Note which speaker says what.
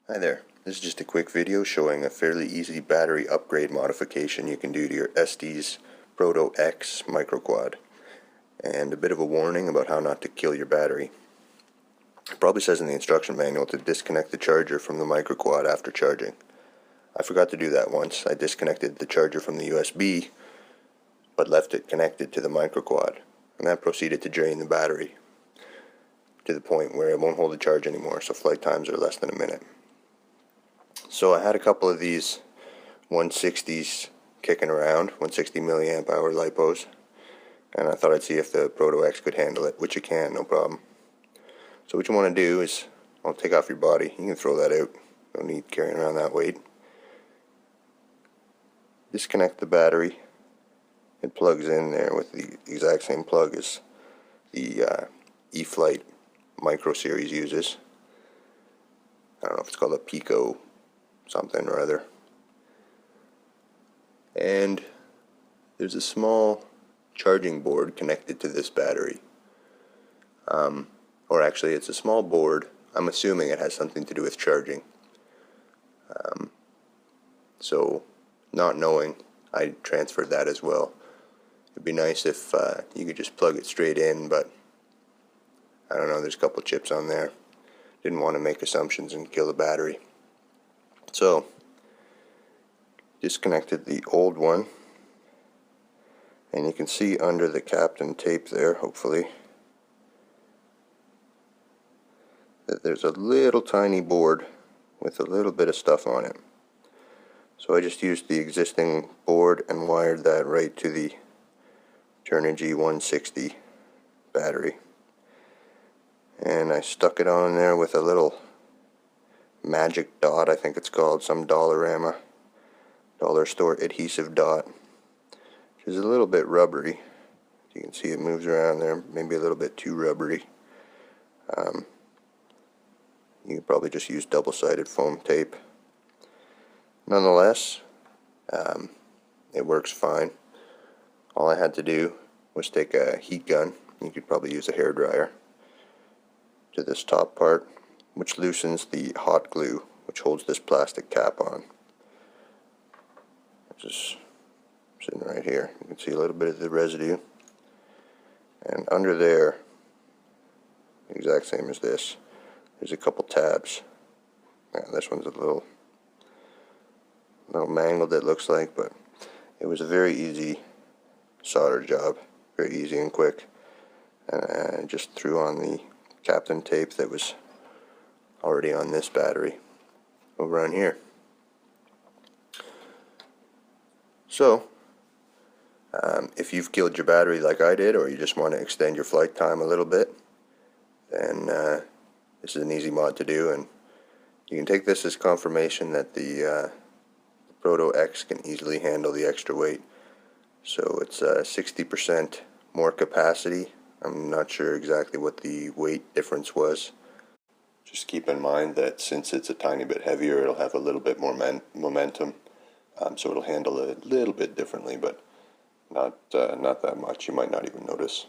Speaker 1: Hi there, this is just a quick video showing a fairly easy battery upgrade modification you can do to your Estes Proto-X microquad, and a bit of a warning about how not to kill your battery. It probably says in the instruction manual to disconnect the charger from the microquad after charging. I forgot to do that once. I disconnected the charger from the USB but left it connected to the microquad, and that proceeded to drain the battery to the point where it won't hold the charge anymore, so flight times are less than a minute. So I had a couple of these 160s kicking around, 160 milliamp hour LiPos, and I thought I'd see if the Proto-X could handle it, which it can, no problem. So what you want to do is, I'll take off your body, you can throw that out, no need carrying around that weight. Disconnect the battery, it plugs in there with the exact same plug as the E-Flight Micro Series uses. I don't know if it's called a Pico something or other. And there's a small charging board connected to this battery. Or actually it's a small board. I'm assuming it has something to do with charging. So not knowing, I transferred that as well. It'd be nice if you could just plug it straight in, but I don't know, there's a couple chips on there. Didn't want to make assumptions and kill the battery. So, disconnected the old one, and you can see under the captain tape there, hopefully, that there's a little tiny board with a little bit of stuff on it. So I just used the existing board and wired that right to the Turnigy 160 battery. And I stuck it on there with a little magic dot, I think it's called, some Dollarama, dollar store adhesive dot, which is a little bit rubbery. You can see it moves around there, maybe a little bit too rubbery. You could probably just use double-sided foam tape. Nonetheless, it works fine. All I had to do was take a heat gun, you could probably use a hairdryer, to this top part, which loosens the hot glue which holds this plastic cap on. It's just sitting right here. You can see a little bit of the residue. And under there, exact same as this, there's a couple tabs. This one's a little mangled, it looks like, but it was a very easy solder job, very easy and quick. And I just threw on the captain tape that was already on this battery over on here. So if you've killed your battery like I did, or you just want to extend your flight time a little bit, then this is an easy mod to do, and you can take this as confirmation that the Proto-X can easily handle the extra weight. So it's 60% more capacity. I'm not sure exactly what the weight difference was. Just keep in mind that since it's a tiny bit heavier, it'll have a little bit more momentum, so it'll handle it a little bit differently, but not that much. You might not even notice.